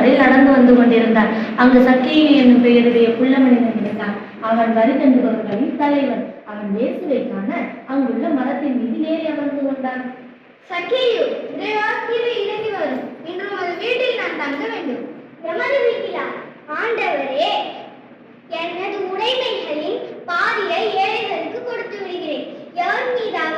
வழியில் நடந்து வந்து கொண்டிருந்தான். அங்கு சக்கிலியன் என்னும் பெயருடைய புள்ள மனிதன் இருந்தான். அவன் வரிதண்டு ஒரு வழி தலைவன். அவன் இயேசுவை காண அங்குள்ள மரத்தின் மீது ஏறி அமர்ந்து கொண்டான். சக்கேயு, இறைவா, கீழே இறங்கி வரும். இன்று உமது வீட்டில் நான் தங்க வேண்டும். எமது வீட்டிலா? ஆண்டவரே, எனது உடைமைகளின் பாதியை ஏழைகளுக்கு கொடுத்து விடுகிறேன். எவர் மீதாக